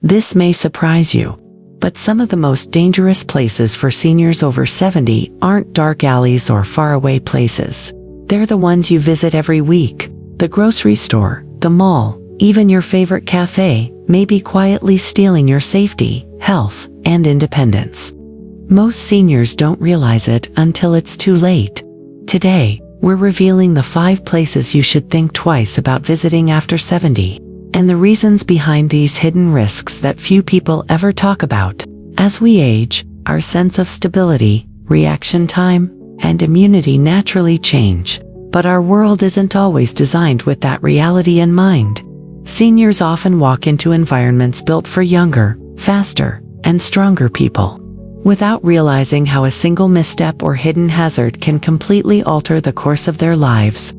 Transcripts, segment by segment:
This may surprise you, but some of the most dangerous places for seniors over 70 aren't dark alleys or faraway places. They're the ones you visit every week. The grocery store, the mall, even your favorite cafe may be quietly stealing your safety, health, and independence. Most seniors don't realize it until it's too late. Today, we're revealing the 5 places you should think twice about visiting after 70, and the reasons behind these hidden risks that few people ever talk about. As we age, our sense of stability, reaction time, and immunity naturally change, but our world isn't always designed with that reality in mind. Seniors often walk into environments built for younger, faster, and stronger people, without realizing how a single misstep or hidden hazard can completely alter the course of their lives.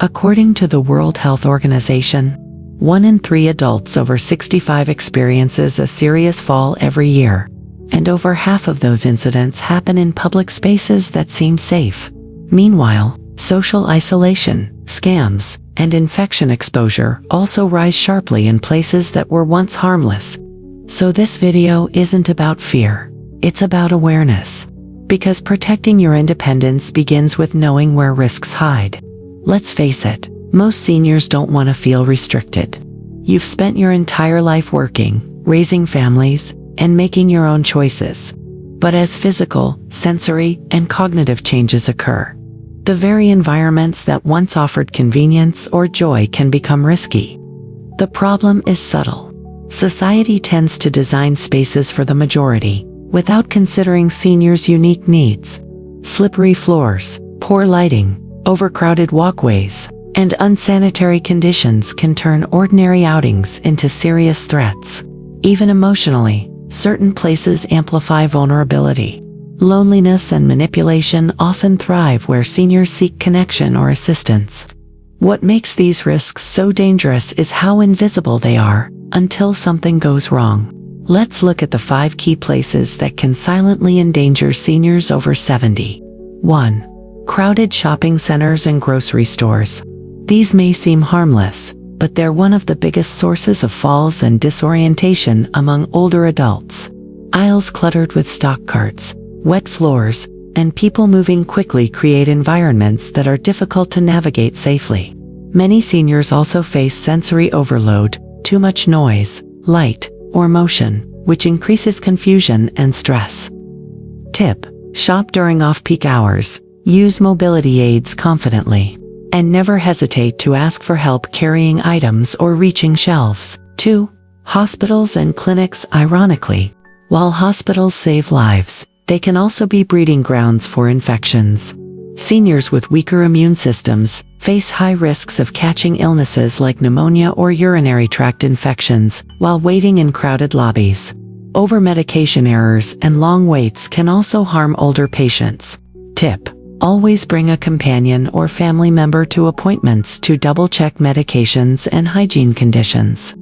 According to the World Health Organization, 1 in 3 adults over 65 experiences a serious fall every year, and over half of those incidents happen in public spaces that seem safe. Meanwhile, social isolation, scams, and infection exposure also rise sharply in places that were once harmless. So this video isn't about fear. It's about awareness. Because protecting your independence begins with knowing where risks hide. Let's face it, most seniors don't want to feel restricted. You've spent your entire life working, raising families, and making your own choices. But as physical, sensory, and cognitive changes occur, the very environments that once offered convenience or joy can become risky. The problem is subtle. Society tends to design spaces for the majority, without considering seniors' unique needs. Slippery floors, poor lighting, overcrowded walkways, and unsanitary conditions can turn ordinary outings into serious threats. Even emotionally, certain places amplify vulnerability. Loneliness and manipulation often thrive where seniors seek connection or assistance. What makes these risks so dangerous is how invisible they are until something goes wrong. Let's look at the 5 key places that can silently endanger seniors over 70. 1. Crowded shopping centers and grocery stores. These may seem harmless, but they're one of the biggest sources of falls and disorientation among older adults. Aisles cluttered with stock carts, wet floors, and people moving quickly create environments that are difficult to navigate safely. Many seniors also face sensory overload, too much noise, light, or motion, which increases confusion and stress. Tip: shop during off-peak hours, use mobility aids confidently, and never hesitate to ask for help carrying items or reaching shelves. 2. Hospitals and clinics. Ironically, while hospitals save lives, they can also be breeding grounds for infections. Seniors with weaker immune systems face high risks of catching illnesses like pneumonia or urinary tract infections while waiting in crowded lobbies. Over-medication errors and long waits can also harm older patients. Tip: always bring a companion or family member to appointments to double-check medications and hygiene conditions.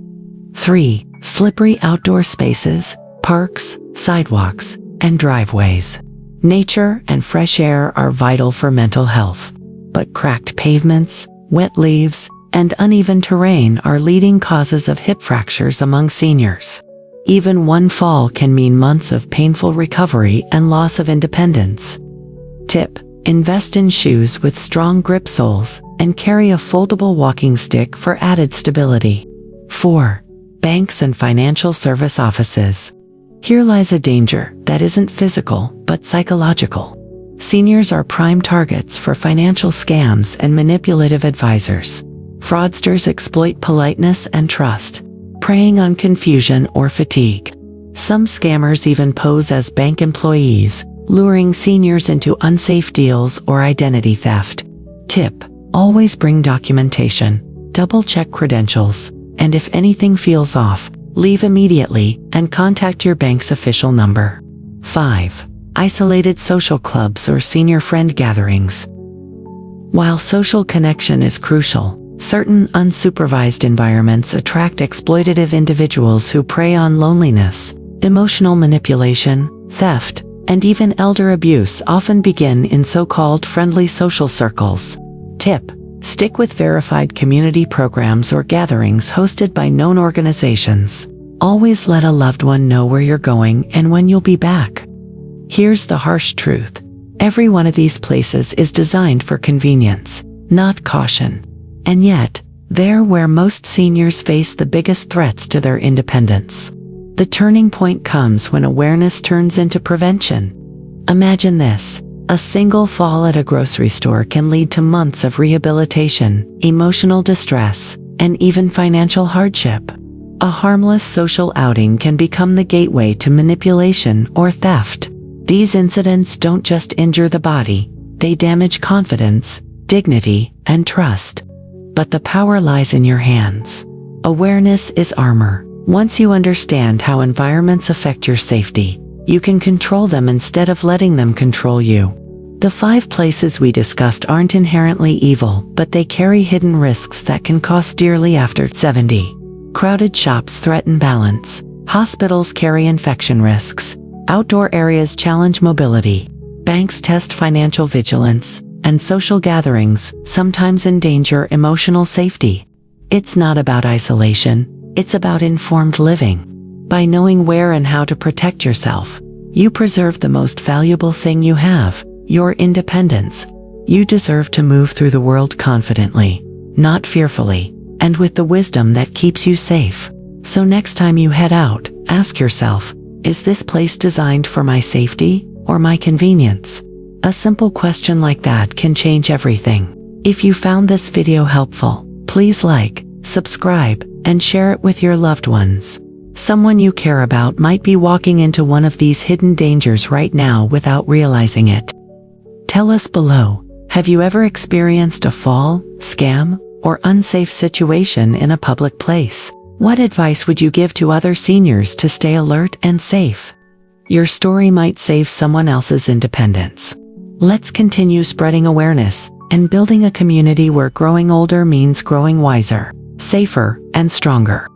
3. Slippery outdoor spaces, parks, sidewalks, and driveways. Nature and fresh air are vital for mental health, but cracked pavements, wet leaves, and uneven terrain are leading causes of hip fractures among seniors. Even one fall can mean months of painful recovery and loss of independence. Tip: invest in shoes with strong grip soles and carry a foldable walking stick for added stability. 4. Banks and financial service offices. Here lies a danger that isn't physical, but psychological. Seniors are prime targets for financial scams and manipulative advisors. Fraudsters exploit politeness and trust, preying on confusion or fatigue. Some scammers even pose as bank employees, luring seniors into unsafe deals or identity theft. Tip: always bring documentation, double-check credentials, and if anything feels off, leave immediately and contact your bank's official number. 5. Isolated social clubs or senior friend gatherings. While social connection is crucial, certain unsupervised environments attract exploitative individuals who prey on loneliness. Emotional manipulation, theft, and even elder abuse often begin in so-called friendly social circles. Tip: stick with verified community programs or gatherings hosted by known organizations. Always let a loved one know where you're going and when you'll be back. Here's the harsh truth. Every one of these places is designed for convenience, not caution. And yet, they're where most seniors face the biggest threats to their independence. The turning point comes when awareness turns into prevention. Imagine this. A single fall at a grocery store can lead to months of rehabilitation, emotional distress, and even financial hardship. A harmless social outing can become the gateway to manipulation or theft. These incidents don't just injure the body, they damage confidence, dignity, and trust. But the power lies in your hands. Awareness is armor. Once you understand how environments affect your safety, you can control them instead of letting them control you. The 5 places we discussed aren't inherently evil, but they carry hidden risks that can cost dearly after 70. Crowded shops threaten balance. Hospitals carry infection risks. Outdoor areas challenge mobility. Banks test financial vigilance. And social gatherings sometimes endanger emotional safety. It's not about isolation, it's about informed living. By knowing where and how to protect yourself, you preserve the most valuable thing you have, your independence. You deserve to move through the world confidently, not fearfully, and with the wisdom that keeps you safe. So next time you head out, ask yourself, is this place designed for my safety or my convenience? A simple question like that can change everything. If you found this video helpful, please like, subscribe, and share it with your loved ones. Someone you care about might be walking into one of these hidden dangers right now without realizing it. Tell us below, have you ever experienced a fall, scam, or unsafe situation in a public place? What advice would you give to other seniors to stay alert and safe? Your story might save someone else's independence. Let's continue spreading awareness and building a community where growing older means growing wiser, safer, and stronger.